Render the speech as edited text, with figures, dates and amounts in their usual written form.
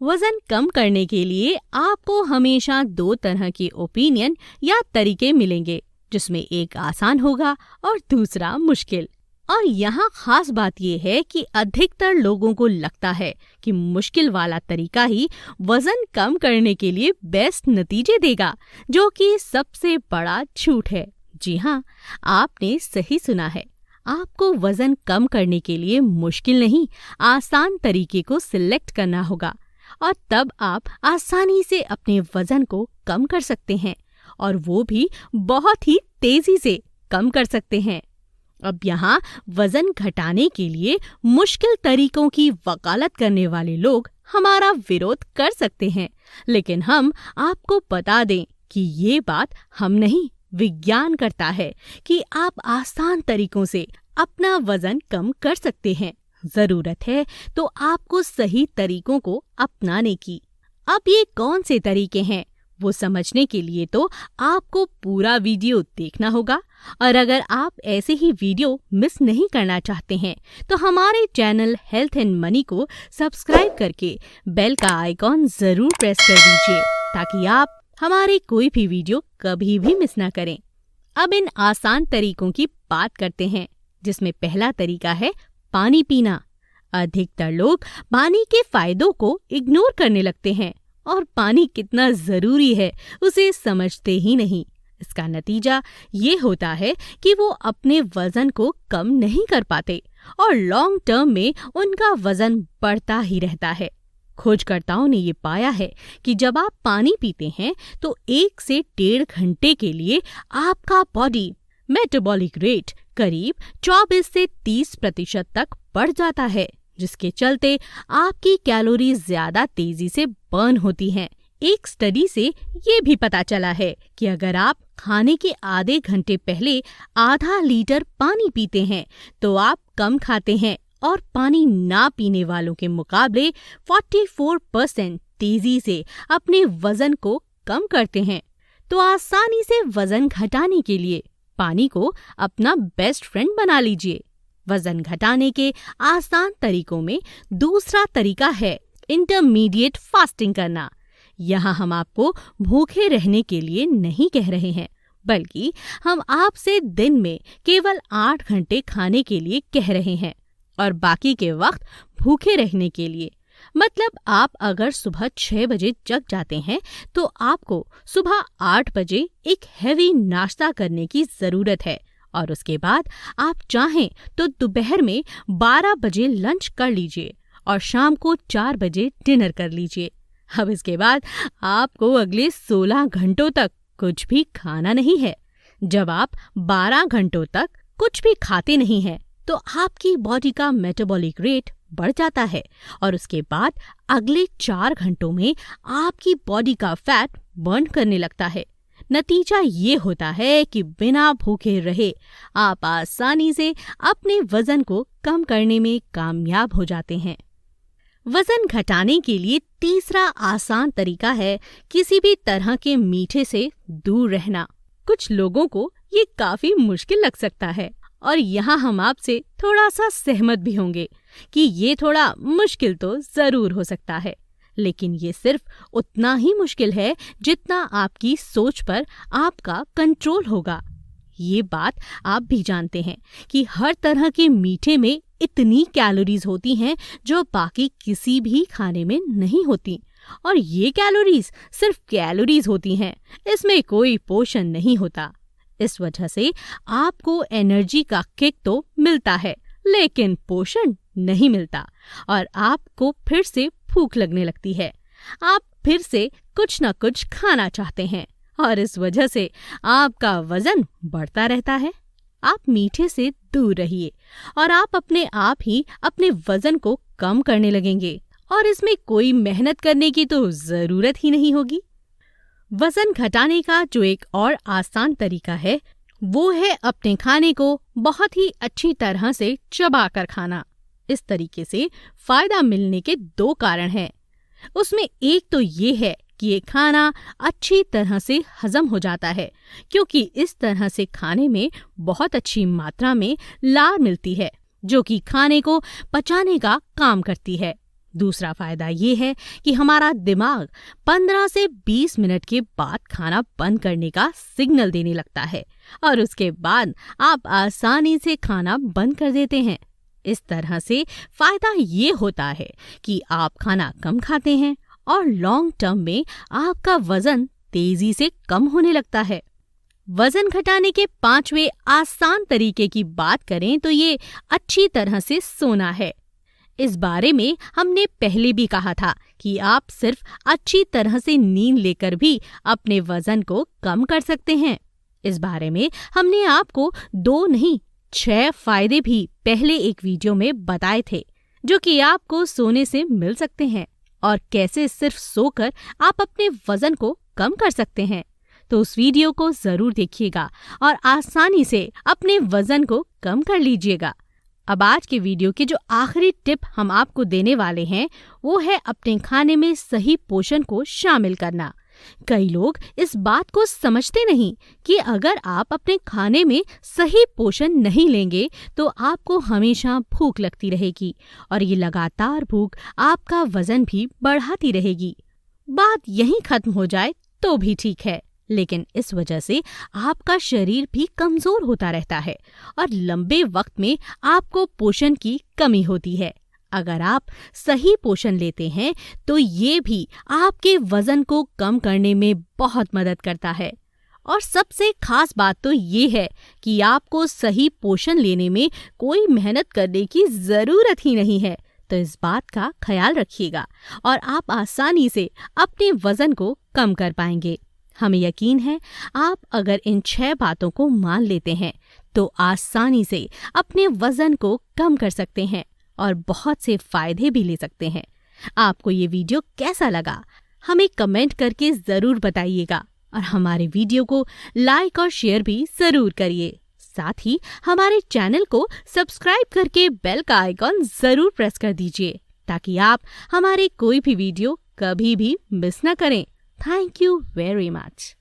वजन कम करने के लिए आपको हमेशा दो तरह के ओपिनियन या तरीके मिलेंगे, जिसमें एक आसान होगा और दूसरा मुश्किल। और यहाँ खास बात यह है कि अधिकतर लोगों को लगता है कि मुश्किल वाला तरीका ही वजन कम करने के लिए बेस्ट नतीजे देगा, जो कि सबसे बड़ा झूठ है। जी हाँ, आपने सही सुना है। आपको वजन कम करने के लिए मुश्किल नहीं, आसान तरीके को सिलेक्ट करना होगा और तब आप आसानी से अपने वजन को कम कर सकते हैं, और वो भी बहुत ही तेजी से कम कर सकते हैं। अब यहाँ वजन घटाने के लिए मुश्किल तरीकों की वकालत करने वाले लोग हमारा विरोध कर सकते हैं, लेकिन हम आपको बता दें कि ये बात हम नहीं, विज्ञान करता है कि आप आसान तरीकों से अपना वजन कम कर सकते हैं। जरूरत है तो आपको सही तरीकों को अपनाने की। अब ये कौन से तरीके हैं, वो समझने के लिए तो आपको पूरा वीडियो देखना होगा। और अगर आप ऐसे ही वीडियो मिस नहीं करना चाहते हैं तो हमारे चैनल हेल्थ एंड मनी को सब्सक्राइब करके बेल का आइकॉन जरूर प्रेस कर दीजिए, ताकि आप हमारे कोई भी वीडियो कभी भी मिस ना करें। अब इन आसान तरीकों की बात करते हैं, जिसमें पहला तरीका है पानी पीना। अधिकतर लोग पानी के फायदों को इग्नोर करने लगते हैं और पानी कितना जरूरी है उसे समझते ही नहीं। इसका नतीजा ये होता है कि वो अपने वजन को कम नहीं कर पाते और लॉन्ग टर्म में उनका वजन बढ़ता ही रहता है। खोजकर्ताओं ने ये पाया है कि जब आप पानी पीते हैं तो 1 से 1.5 घंटे के लिए आपका बॉडी मेटाबॉलिक रेट करीब 24 से 30% तक बढ़ जाता है, जिसके चलते आपकी कैलोरी ज्यादा तेजी से बर्न होती हैं। एक स्टडी से ये भी पता चला है कि अगर आप खाने के आधे घंटे पहले आधा लीटर पानी पीते हैं तो आप कम खाते हैं और पानी ना पीने वालों के मुकाबले 44% तेजी से अपने वजन को कम करते हैं। तो आसानी से वजन घटाने के लिए पानी को अपना बेस्ट फ्रेंड बना लीजिए। वजन घटाने के आसान तरीकों में दूसरा तरीका है इंटरमीडिएट फास्टिंग करना। यहाँ हम आपको भूखे रहने के लिए नहीं कह रहे हैं, बल्कि हम आपसे दिन में केवल 8 घंटे खाने के लिए कह रहे हैं और बाकी के वक्त भूखे रहने के लिए। मतलब आप अगर सुबह 6 बजे जग जाते हैं तो आपको सुबह 8 बजे एक हेवी नाश्ता करने की जरूरत है, और उसके बाद आप चाहें तो दोपहर में 12 बजे लंच कर लीजिए और शाम को 4 बजे डिनर कर लीजिए। अब इसके बाद आपको अगले 16 घंटों तक कुछ भी खाना नहीं है। जब आप 12 घंटों तक कुछ भी खाते नहीं हैं तो आपकी बॉडी का मेटाबॉलिक रेट बढ़ जाता है और उसके बाद अगले 4 घंटों में आपकी बॉडी का फैट बर्न करने लगता है। नतीजा ये होता है कि बिना भूखे रहे आप आसानी से अपने वजन को कम करने में कामयाब हो जाते हैं। वजन घटाने के लिए तीसरा आसान तरीका है किसी भी तरह के मीठे से दूर रहना। कुछ लोगों को ये काफी मुश्किल लग सकता है और यहाँ हम आपसे थोड़ा सा सहमत भी होंगे कि ये थोड़ा मुश्किल तो जरूर हो सकता है, लेकिन ये सिर्फ उतना ही मुश्किल है जितना आपकी सोच पर आपका कंट्रोल होगा। ये बात आप भी जानते हैं कि हर तरह के मीठे में इतनी कैलोरीज होती हैं जो बाकी किसी भी खाने में नहीं होती, और ये कैलोरीज सिर्फ कैलोरीज होती हैं, इसमें कोई पोषण नहीं होता। इस वजह से आपको एनर्जी का किक तो मिलता है, लेकिन पोषण नहीं मिलता और आपको फिर से भूख लगने लगती है। आप फिर से कुछ न कुछ खाना चाहते हैं और इस वजह से आपका वजन बढ़ता रहता है। आप मीठे से दूर रहिए और आप अपने आप ही अपने वजन को कम करने लगेंगे और इसमें कोई मेहनत करने की तो जरूरत ही नहीं होगी। वजन घटाने का जो एक और आसान तरीका है वो है अपने खाने को बहुत ही अच्छी तरह से चबा कर खाना। इस तरीके से फायदा मिलने के 2 कारण हैं। उसमें एक तो ये है कि ये खाना अच्छी तरह से हजम हो जाता है, क्योंकि इस तरह से खाने में बहुत अच्छी मात्रा में लार मिलती है जो कि खाने को पचाने का काम करती है। दूसरा फायदा ये है कि हमारा दिमाग 15 से 20 मिनट के बाद खाना बंद करने का सिग्नल देने लगता है और उसके बाद आप आसानी से खाना बंद कर देते हैं। इस तरह से फायदा ये होता है कि आप खाना कम खाते हैं और लॉन्ग टर्म में आपका वजन तेजी से कम होने लगता है। वजन घटाने के 5वें आसान तरीके की बात करें तो ये अच्छी तरह से सोना है। इस बारे में हमने पहले भी कहा था कि आप सिर्फ अच्छी तरह से नींद लेकर भी अपने वजन को कम कर सकते हैं। इस बारे में हमने आपको 2 नहीं 6 फायदे भी पहले एक वीडियो में बताए थे, जो कि आपको सोने से मिल सकते हैं और कैसे सिर्फ सोकर आप अपने वजन को कम कर सकते हैं। तो उस वीडियो को जरूर देखिएगा और आसानी से अपने वजन को कम कर लीजिएगा। अब आज के वीडियो की जो आखिरी टिप हम आपको देने वाले हैं वो है अपने खाने में सही पोषण को शामिल करना। कई लोग इस बात को समझते नहीं कि अगर आप अपने खाने में सही पोषण नहीं लेंगे तो आपको हमेशा भूख लगती रहेगी और ये लगातार भूख आपका वजन भी बढ़ाती रहेगी। बात यहीं खत्म हो जाए तो भी ठीक है, लेकिन इस वजह से आपका शरीर भी कमजोर होता रहता है और लंबे वक्त में आपको पोषण की कमी होती है। अगर आप सही पोषण लेते हैं तो ये भी आपके वजन को कम करने में बहुत मदद करता है। और सबसे खास बात तो ये है कि आपको सही पोषण लेने में कोई मेहनत करने की जरूरत ही नहीं है। तो इस बात का ख्याल रखिएगा और आप आसानी से अपने वजन को कम कर पाएंगे। हमें यकीन है आप अगर इन 6 बातों को मान लेते हैं तो आसानी से अपने वजन को कम कर सकते हैं और बहुत से फायदे भी ले सकते हैं। आपको ये वीडियो कैसा लगा हमें कमेंट करके जरूर बताइएगा और हमारे वीडियो को लाइक और शेयर भी जरूर करिए। साथ ही हमारे चैनल को सब्सक्राइब करके बेल का आइकॉन जरूर प्रेस कर दीजिए ताकि आप हमारे कोई भी वीडियो कभी भी मिस न करें। Thank you very much.